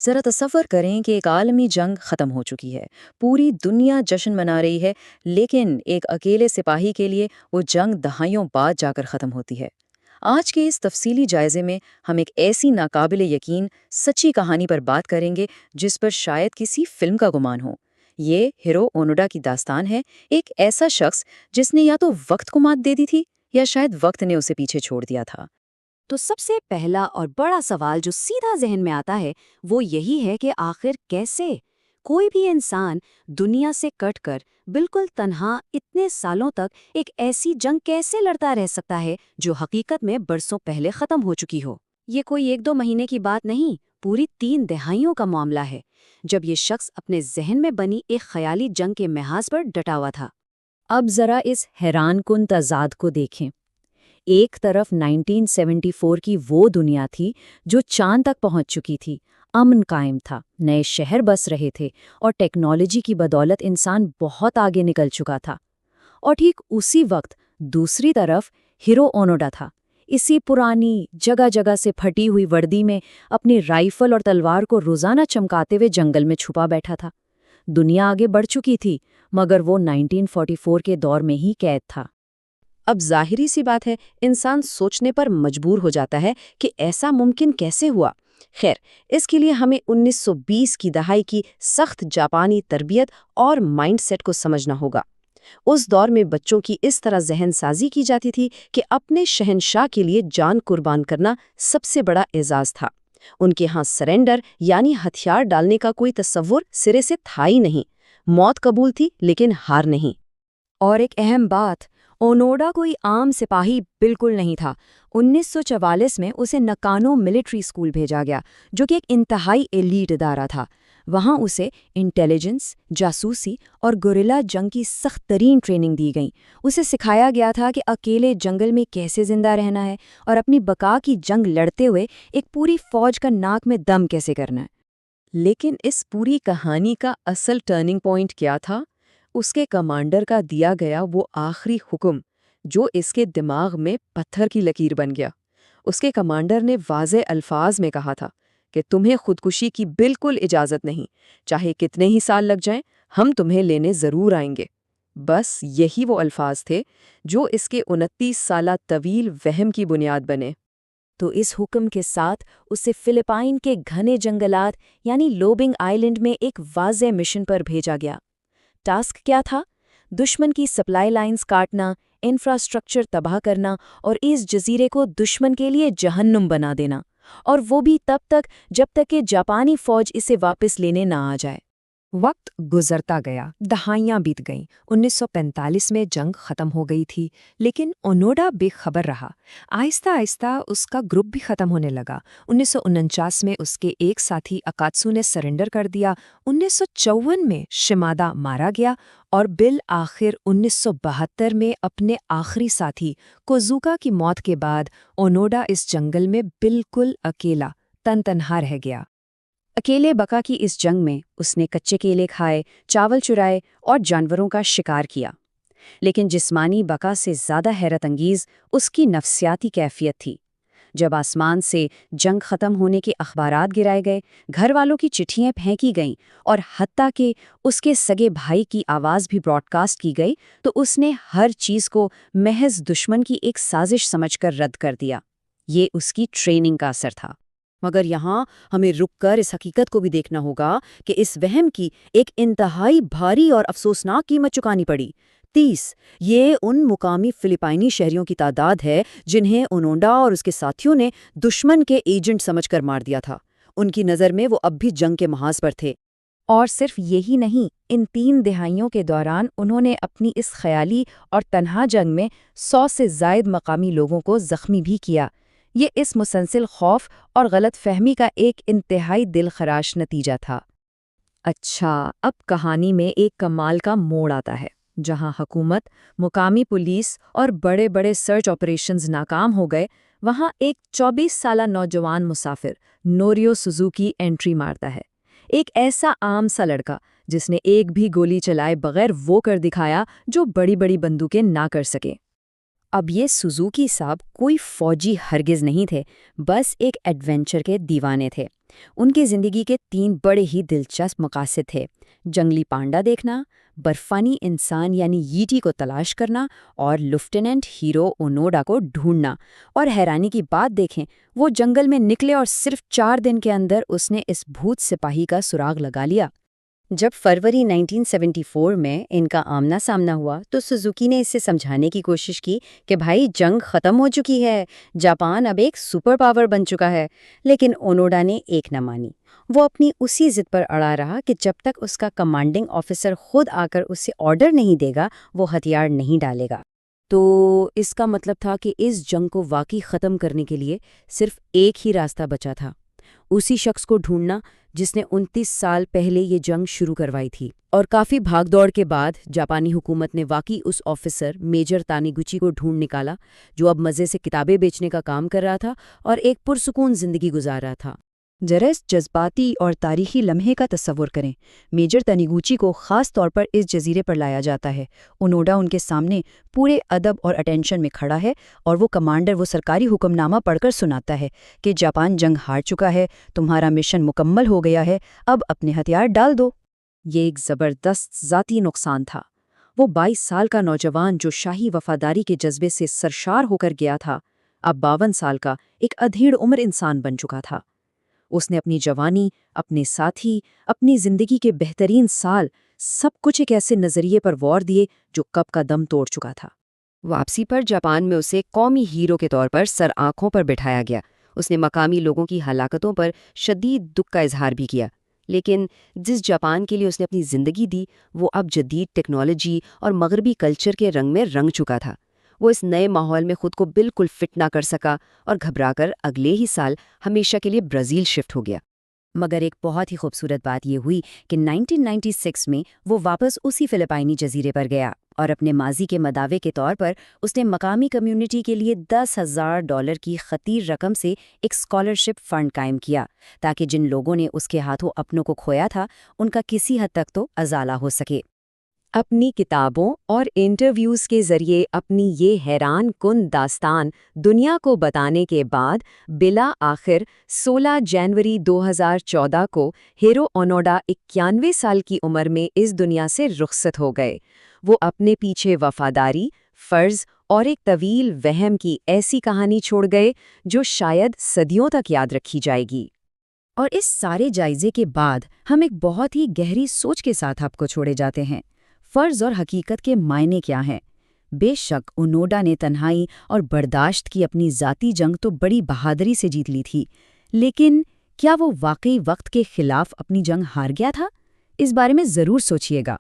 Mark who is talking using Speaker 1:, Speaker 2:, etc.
Speaker 1: ذرا تصور کریں کہ ایک عالمی جنگ ختم ہو چکی ہے، پوری دنیا جشن منا رہی ہے، لیکن ایک اکیلے سپاہی کے لیے وہ جنگ دہائیوں بعد جا کر ختم ہوتی ہے۔ آج کے اس تفصیلی جائزے میں ہم ایک ایسی ناقابل یقین سچی کہانی پر بات کریں گے جس پر شاید کسی فلم کا گمان ہو۔ یہ ہیرو اونوڈا کی داستان ہے، ایک ایسا شخص جس نے یا تو وقت کو مات دے دی تھی یا شاید وقت نے اسے پیچھے چھوڑ دیا تھا۔
Speaker 2: تو سب سے پہلا اور بڑا سوال جو سیدھا ذہن میں آتا ہے وہ یہی ہے کہ آخر کیسے کوئی بھی انسان دنیا سے کٹ کر بالکل تنہا اتنے سالوں تک ایک ایسی جنگ کیسے لڑتا رہ سکتا ہے جو حقیقت میں برسوں پہلے ختم ہو چکی ہو۔ یہ کوئی 1-2 مہینے کی بات نہیں، پوری 3 دہائیوں کا معاملہ ہے جب یہ شخص اپنے ذہن میں بنی ایک خیالی جنگ کے محاذ پر ڈٹا ہوا تھا۔
Speaker 1: اب ذرا اس حیران کن تضاد کو دیکھیں۔ ایک طرف 1974 کی وہ دنیا تھی جو چاند تک پہنچ چکی تھی، امن قائم تھا، نئے شہر بس رہے تھے اور ٹیکنالوجی کی بدولت انسان بہت آگے نکل چکا تھا۔ اور ٹھیک اسی وقت دوسری طرف ہیرو اونوڈا تھا، اسی پرانی جگہ جگہ سے پھٹی ہوئی وردی میں اپنی رائفل اور تلوار کو روزانہ چمکاتے ہوئے جنگل میں چھپا بیٹھا تھا۔ دنیا آگے بڑھ چکی تھی مگر وہ 1944 کے دور میں ہی قید تھا۔
Speaker 2: اب ظاہری سی بات ہے، انسان سوچنے پر مجبور ہو جاتا ہے کہ ایسا ممکن کیسے ہوا۔ خیر، اس کے لیے ہمیں 1920 کی دہائی کی سخت جاپانی تربیت اور مائنڈ سیٹ کو سمجھنا ہوگا۔ اس دور میں بچوں کی اس طرح ذہن سازی کی جاتی تھی کہ اپنے شہنشاہ کے لیے جان قربان کرنا سب سے بڑا اعزاز تھا۔ ان کے ہاں سرنڈر یعنی ہتھیار ڈالنے کا کوئی تصور سرے سے تھا ہی نہیں۔ موت قبول تھی لیکن ہار نہیں۔
Speaker 3: اور ایک اہم بات، اونوڈا کوئی عام سپاہی بالکل نہیں تھا۔ 1944 میں اسے نکانو ملٹری اسکول بھیجا گیا جو کہ ایک انتہائی ایلیٹ ادارہ تھا۔ وہاں اسے انٹیلیجنس، جاسوسی اور گوریلا جنگ کی سخت ترین ٹریننگ دی گئی۔ اسے سکھایا گیا تھا کہ اکیلے جنگل میں کیسے زندہ رہنا ہے اور اپنی بقا کی جنگ لڑتے ہوئے ایک پوری فوج کا ناک میں دم کیسے کرنا ہے۔
Speaker 4: لیکن اس پوری کہانی کا اصل ٹرننگ پوائنٹ کیا تھا؟ اس کے کمانڈر کا دیا گیا وہ آخری حکم جو اس کے دماغ میں پتھر کی لکیر بن گیا۔ اس کے کمانڈر نے واضح الفاظ میں کہا تھا کہ تمہیں خودکشی کی بالکل اجازت نہیں، چاہے کتنے ہی سال لگ جائیں، ہم تمہیں لینے ضرور آئیں گے۔ بس یہی وہ الفاظ تھے جو اس کے 29 سالہ طویل وہم کی بنیاد بنے۔
Speaker 3: تو اس حکم کے ساتھ اسے فلپائن کے گھنے جنگلات یعنی لوبنگ آئیلینڈ میں ایک واضح مشن پر بھیجا گیا۔ ٹاسک کیا تھا؟ دشمن کی سپلائی لائنز کاٹنا، انفراسٹرکچر تباہ کرنا اور اس جزیرے کو دشمن کے لیے جہنم بنا دینا، اور وہ بھی تب تک جب تک کہ جاپانی فوج اسے واپس لینے نہ آ جائے۔
Speaker 5: وقت گزرتا گیا، دہائیاں بیت گئیں۔ 1945 میں جنگ ختم ہو گئی تھی، لیکن اونوڈا بے خبر رہا۔ آہستہ آہستہ اس کا گروپ بھی ختم ہونے لگا۔ 1949 میں اس کے ایک ساتھی اکاتسو نے سرنڈر کر دیا۔ 1954 میں شیمادا مارا گیا اور بالآخر 1972 میں اپنے آخری ساتھی کوزوکا کی موت کے بعد اونوڈا اس جنگل میں بالکل اکیلا تنہا رہ گیا۔
Speaker 2: اکیلے بقا کی اس جنگ میں اس نے کچے کیلے کھائے، چاول چرائے اور جانوروں کا شکار کیا، لیکن جسمانی بقا سے زیادہ حیرت انگیز اس کی نفسیاتی کیفیت تھی۔ جب آسمان سے جنگ ختم ہونے کے اخبارات گرائے گئے، گھر والوں کی چٹھیاں پھینکی گئیں اور حتیٰ کہ اس کے سگے بھائی کی آواز بھی براڈ کاسٹ کی گئی، تو اس نے ہر چیز کو محض دشمن کی ایک سازش سمجھ کر رد کر دیا۔ یہ اس کی ٹریننگ کا اثر تھا۔
Speaker 3: مگر یہاں ہمیں رک کر اس حقیقت کو بھی دیکھنا ہوگا کہ اس وہم کی ایک انتہائی بھاری اور افسوسناک قیمت چکانی پڑی۔ 30 یہ ان مقامی فلپائنی شہریوں کی تعداد ہے جنہیں اونوڈا اور اس کے ساتھیوں نے دشمن کے ایجنٹ سمجھ کر مار دیا تھا۔ ان کی نظر میں وہ اب بھی جنگ کے محاذ پر تھے۔
Speaker 1: اور صرف یہی نہیں، ان 3 دہائیوں کے دوران انہوں نے اپنی اس خیالی اور تنہا جنگ میں 100 سے زائد مقامی لوگوں کو زخمی بھی کیا۔ یہ اس مسلسل خوف اور غلط فہمی کا ایک انتہائی دل خراش نتیجہ تھا۔ اچھا، اب کہانی میں ایک کمال کا موڑ آتا ہے۔ جہاں حکومت، مقامی پولیس اور بڑے بڑے سرچ آپریشنز ناکام ہو گئے، وہاں ایک 24 سالہ نوجوان مسافر نوریو سوزوکی انٹری مارتا ہے۔ ایک ایسا عام سا لڑکا جس نے ایک بھی گولی چلائے بغیر وہ کر دکھایا جو بڑی بڑی بندوقیں نہ کر سکے۔ اب یہ سوزوکی صاحب کوئی فوجی ہرگز نہیں تھے، بس ایک ایڈونچر کے دیوانے تھے۔
Speaker 2: ان کی زندگی کے 3 بڑے ہی دلچسپ مقاصد تھے: جنگلی پانڈا دیکھنا، برفانی انسان یعنی ییٹی کو تلاش کرنا، اور لیفٹیننٹ ہیرو اونوڈا کو ڈھونڈنا۔ اور حیرانی کی بات دیکھیں، وہ جنگل میں نکلے اور صرف 4 دن کے اندر اس نے اس بھوت سپاہی کا سراغ لگا لیا۔ جب فروری 1974 میں ان کا آمنا سامنا ہوا تو سوزوکی نے اسے سمجھانے کی کوشش کی کہ بھائی جنگ ختم ہو چکی ہے، جاپان اب ایک سپر پاور بن چکا ہے، لیکن اونوڈا نے ایک نہ مانی۔ وہ اپنی اسی ضد پر اڑا رہا کہ جب تک اس کا کمانڈنگ آفیسر خود آ کر اسے آرڈر نہیں دے گا وہ ہتھیار نہیں ڈالے گا۔
Speaker 3: تو اس کا مطلب تھا کہ اس جنگ کو واقعی ختم کرنے کے لیے صرف ایک ہی راستہ بچا تھا، اسی شخص کو ڈھونڈنا جس نے 29 سال پہلے یہ جنگ شروع کروائی تھی۔ اور کافی بھاگ دوڑ کے بعد جاپانی حکومت نے واقعی اس آفیسر میجر تانیگوچی کو ڈھونڈ نکالا جو اب مزے سے کتابیں بیچنے کا کام کر رہا تھا اور ایک پرسکون زندگی گزار رہا تھا۔
Speaker 2: ذرا اس جذباتی اور تاریخی لمحے کا تصور کریں۔ میجر تانیگوچی کو خاص طور پر اس جزیرے پر لایا جاتا ہے۔ اونوڈا ان کے سامنے پورے ادب اور اٹینشن میں کھڑا ہے اور وہ کمانڈر وہ سرکاری حکم نامہ پڑھ کر سناتا ہے کہ جاپان جنگ ہار چکا ہے، تمہارا مشن مکمل ہو گیا ہے، اب اپنے ہتھیار ڈال دو۔ یہ ایک زبردست ذاتی نقصان تھا۔ وہ 22 سال کا نوجوان جو شاہی وفاداری کے جذبے سے سرشار ہو کر گیا تھا، اب 52 سال کا ایک ادھیڑ عمر انسان بن چکا تھا۔ اس نے اپنی جوانی، اپنے ساتھی، اپنی زندگی کے بہترین سال، سب کچھ ایک ایسے نظریے پر وار دیے جو کب کا دم توڑ چکا تھا۔
Speaker 3: واپسی پر جاپان میں اسے قومی ہیرو کے طور پر سر آنکھوں پر بٹھایا گیا۔ اس نے مقامی لوگوں کی ہلاکتوں پر شدید دکھ کا اظہار بھی کیا، لیکن جس جاپان کے لیے اس نے اپنی زندگی دی وہ اب جدید ٹیکنالوجی اور مغربی کلچر کے رنگ میں رنگ چکا تھا۔ وہ اس نئے ماحول میں خود کو بالکل فٹ نہ کر سکا اور گھبرا کر اگلے ہی سال ہمیشہ کے لیے برازیل شفٹ ہو گیا۔
Speaker 2: مگر ایک بہت ہی خوبصورت بات یہ ہوئی کہ 1996 میں وہ واپس اسی فلپائنی جزیرے پر گیا اور اپنے ماضی کے مداوے کے طور پر اس نے مقامی کمیونٹی کے لیے $10,000 کی خطیر رقم سے ایک اسکالرشپ فنڈ قائم کیا تاکہ جن لوگوں نے اس کے ہاتھوں اپنوں کو کھویا تھا ان کا کسی حد تک تو ازالہ ہو سکے۔
Speaker 5: اپنی کتابوں اور انٹرویوز کے ذریعے اپنی یہ حیران کن داستان دنیا کو بتانے کے بعد بالآخر 16 جنوری 2014 کو ہیرو اونوڈا 91 سال کی عمر میں اس دنیا سے رخصت ہو گئے۔ وہ اپنے پیچھے وفاداری، فرض اور ایک طویل وہم کی ایسی کہانی چھوڑ گئے جو شاید صدیوں تک یاد رکھی جائے گی۔
Speaker 2: اور اس سارے جائزے کے بعد ہم ایک بہت ہی گہری سوچ کے ساتھ آپ کو چھوڑے جاتے ہیں۔ فرض اور حقیقت کے معنی کیا ہیں؟ بے شک اونوڈا نے تنہائی اور برداشت کی اپنی ذاتی جنگ تو بڑی بہادری سے جیت لی تھی، لیکن کیا وہ واقعی وقت کے خلاف اپنی جنگ ہار گیا تھا؟ اس بارے میں ضرور سوچیے گا۔